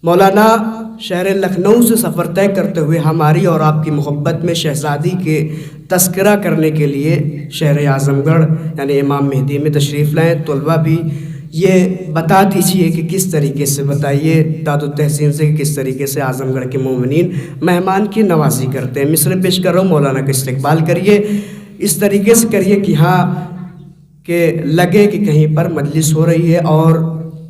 مولانا شہر لکھنؤ سے سفر طے کرتے ہوئے ہماری اور آپ کی محبت میں شہزادی کے تذکرہ کرنے کے لیے شہر اعظم گڑھ یعنی امام مہدی میں تشریف لائیں۔ طلبہ بھی یہ بتا دیجئے کہ کس طریقے سے، بتائیے داد التحسین سے، کس طریقے سے اعظم گڑھ کے مومنین مہمان کی نوازی کرتے ہیں۔ مصرع پیش کر رہا ہوں، مولانا کا استقبال کریے، اس طریقے سے کریے کہ ہاں کہ لگے کہ کہیں پر مجلس ہو رہی ہے۔ اور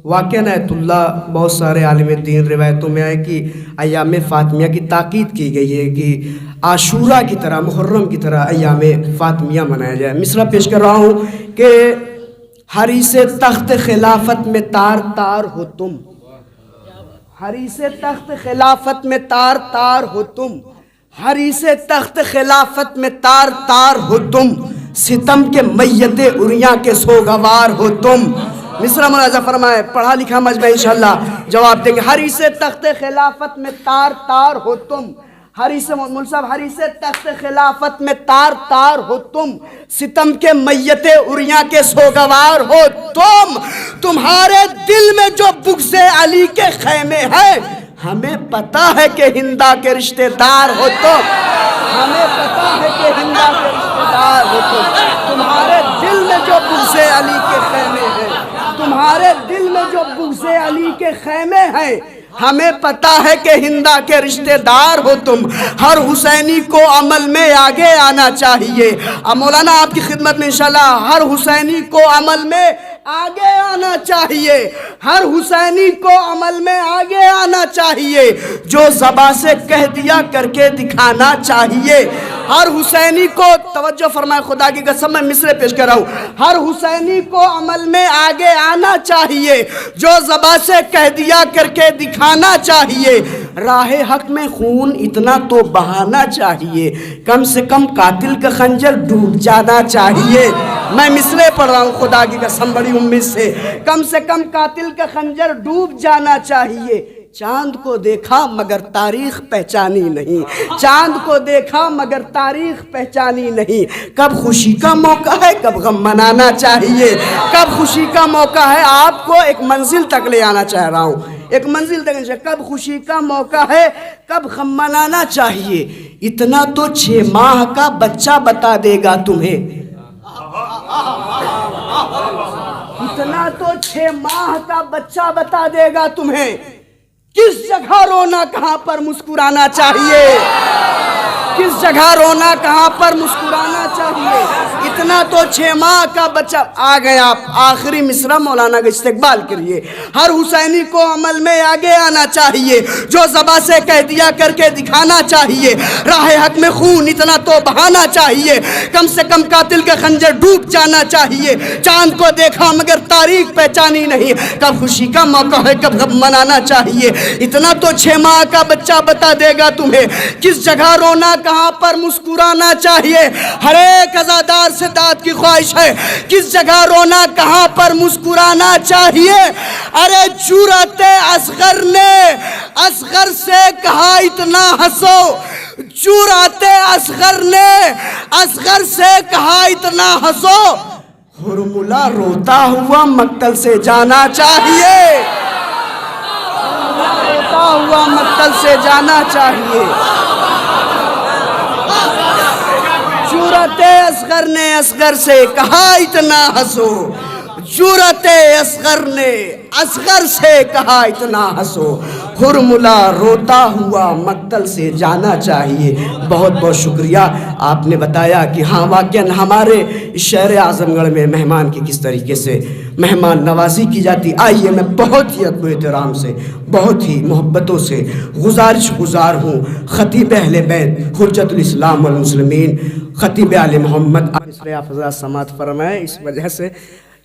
واقعہ آیت اللہ بہت سارے عالم دین روایتوں میں آئے کہ ایام فاطمیہ کی تاکید کی گئی ہے کہ عاشورہ کی طرح، محرم کی طرح ایام فاطمیہ منایا جائے۔ مصرع پیش کر رہا ہوں کہ حریص تخت خلافت میں تار تار ہو تم، حریص تخت خلافت میں تار تار ہو تم، حریص تخت خلافت میں تار تار ہو تم، ستم کے میت اریاں کے سوگوار ہو تم۔ مصرع ملاحظہ فرمائے، پڑھا لکھا مجمع انشاءاللہ جواب دیں گے۔ حریص تخت خلافت میں تار تار ہو تم، حریص مول صاحب، حریص تخت خلافت میں تار تار ہو تم، ستم کے میت اریاں کے سوگوار ہو تم، تمہارے دل میں جو بغض علی کے خیمے ہیں، ہمیں پتہ ہے کہ ہندا کے رشتہ دار ہو تم، ہمیں پتہ ہے کہ ہندا کے رشتہ دار ہو تم، تمہارے دل میں جو بغض علی کے خیمے ہیں، تمہارے دل میں جو بغض علی کے خیمے ہیں، ہمیں پتہ ہے کہ ہندا کے رشتہ دار ہو تم، ہر حسینی کو عمل میں آگے آنا چاہیے۔ اب مولانا آپ کی خدمت میں انشاءاللہ، ہر حسینی کو عمل میں آگے آنا چاہیے، ہر حسینی کو عمل میں آگے آنا چاہیے، جو زباں سے کہہ دیا کر کے دکھانا چاہیے، ہر حسینی کو، توجہ فرمائے خدا کی قسم میں مصرع پیش کر رہا ہوں، ہر حسینی کو عمل میں آگے آنا چاہیے، جو زباں سے کہہ دیا کر کے دکھانا چاہیے، راہ حق میں خون اتنا تو بہانا چاہیے، کم سے کم قاتل کا خنجر ڈوب جانا چاہیے۔ میں مصرع پڑھ رہا ہوں خدا کی قسم بڑی امید سے، کم قاتل کا خنجر ڈوب جانا چاہیے۔ چاند کو دیکھا مگر تاریخ پہچانی نہیں، چاند کو دیکھا مگر تاریخ پہچانی نہیں، کب خوشی کا موقع ہے کب غم منانا چاہیے، کب خوشی کا موقع ہے، آپ کو ایک منزل تک لے آنا چاہ رہا ہوں، ایک منزل تک، کب خوشی کا موقع ہے کب غم منانا چاہیے، اتنا تو 6 ماہ کا بچہ بتا دے گا تمہیں، اتنا تو 6 ماہ کا بچہ بتا دے گا تمہیں، کس جگہ رونا کہاں پر مسکرانا چاہیے، کس جگہ رونا کہاں پر مسکرانا چاہیے، اتنا تو 6 ماہ کا بچہ۔ آ گئے آپ آخری مصرع، مولانا کا استقبال کریے۔ ہر حسینی کو عمل میں آگے آنا چاہیے، جو زباں سے کہہ دیا کر کے دکھانا چاہیے، راہ حق میں خون اتنا تو بہانا چاہیے، کم سے کم قاتل کا خنجر ڈوب جانا چاہیے، چاند کو دیکھا مگر تاریخ پہچانی نہیں، کب خوشی کا موقع ہے کب غم منانا چاہیے، اتنا تو 6 ماہ کا بچہ بتا دے گا تمہیں، کس جگہ رونا کہاں پر مسکرانا چاہیے، ہر ایک عزادار سے داد کی خواہش ہے، کس جگہ رونا کہاں پر مسکرانا چاہیے۔ ارے جرأت اصغر نے اصغر سے کہا اتنا ہنسو، جرأت اصغر نے اصغر سے کہا اتنا ہنسو، ہرملہ روتا ہوا مقتل سے جانا چاہیے، روتا ہوا مقتل سے جانا چاہیے۔ جرأت اصغر نے اصغر سے کہا اتنا ہنسو، جرأت اصغر نے اصغر سے کہا اتنا ہنسو، ہرملہ روتا ہوا مقتل سے جانا چاہیے۔ بہت بہت شکریہ، آپ نے بتایا کہ ہاں واقعاً ہمارے شہر اعظم گڑھ میں مہمان کی کس طریقے سے مہمان نوازی کی جاتی۔ آئیے میں بہت ہی ادب و احترام سے، بہت ہی محبتوں سے گزار ہوں خطیب اہل بیت حجت الاسلام والمسلمین خطیب آل محمد حافظہ سماعت فرمائے۔ اس وجہ سے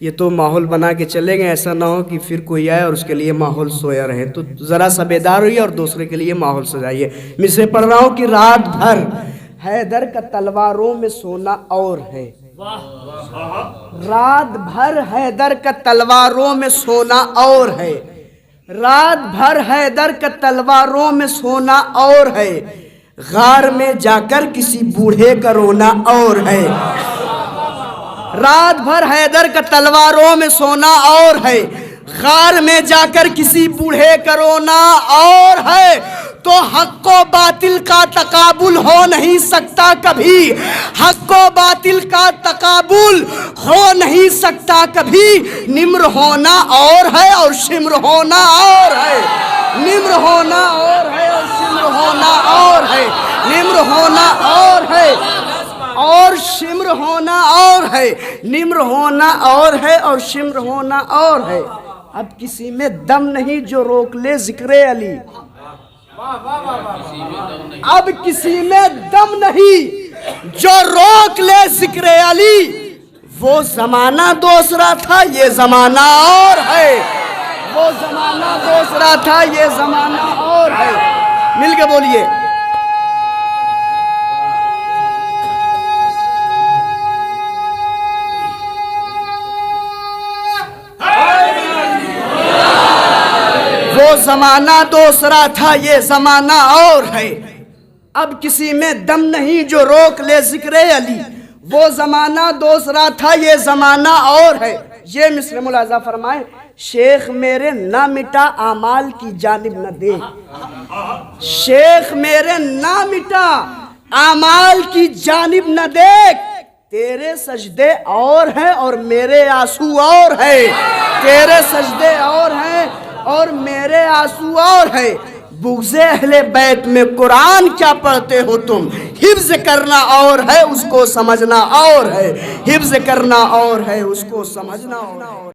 یہ تو ماحول بنا کے چلے گئے، ایسا نہ ہو کہ پھر کوئی آئے اور اس کے لیے ماحول سویا رہے، تو ذرا سا بیدار ہوئیے اور دوسرے کے لیے ماحول سجائیے۔ مصرع پڑھ رہا ہوں کہ رات بھر حیدر کا تلواروں میں سونا اور ہے، رات بھر حیدر کا تلواروں میں سونا اور ہے، رات بھر حیدر کا تلواروں میں سونا اور ہے، غار میں جا کر کسی بوڑھے کا رونا اور ہے، رات بھر حیدر کا تلواروں میں سونا اور ہے، غار میں جا کر کسی بوڑھے کا رونا اور ہے، تو حق و باطل کا تقابل ہو نہیں سکتا کبھی، حق و باطل کا تقابل ہو نہیں سکتا کبھی، نمر ہونا اور ہے اور شمر ہونا اور ہے، نمر ہونا اور ہے اور شمر ہونا اور ہے، نمر ہونا اور ہے اور شمر ہونا اور ہے، نمر ہونا اور ہے اور شمر ہونا اور ہے۔ اب کسی میں دم نہیں جو روک لے ذکر علی، اب کسی میں دم نہیں جو روک لے ذکر علی، وہ زمانہ دوسرا تھا یہ زمانہ اور ہے، وہ زمانہ دوسرا تھا یہ زمانہ اور ہے۔ مل کے بولیے، وہ زمانہ دوسرا تھا یہ زمانہ اور ہے، اب کسی میں دم نہیں جو روک لے ذکر علی، وہ زمانہ دوسرا تھا یہ زمانہ اور ہے۔ یہ مصر ملاحظہ فرمائیں، شیخ میرے نہ مٹا اعمال کی جانب نہ دیکھ، شیخ میرے نہ مٹا اعمال کی جانب نہ دیکھ، تیرے سجدے اور ہیں اور میرے آنسو اور ہے، تیرے سجدے اور ہیں اور میرے آنسو اور ہے۔ بغض اہل بیت میں قرآن کیا پڑھتے ہو تم، حفظ کرنا اور ہے اس کو سمجھنا اور ہے، حفظ کرنا اور ہے اس کو سمجھنا اور ہے۔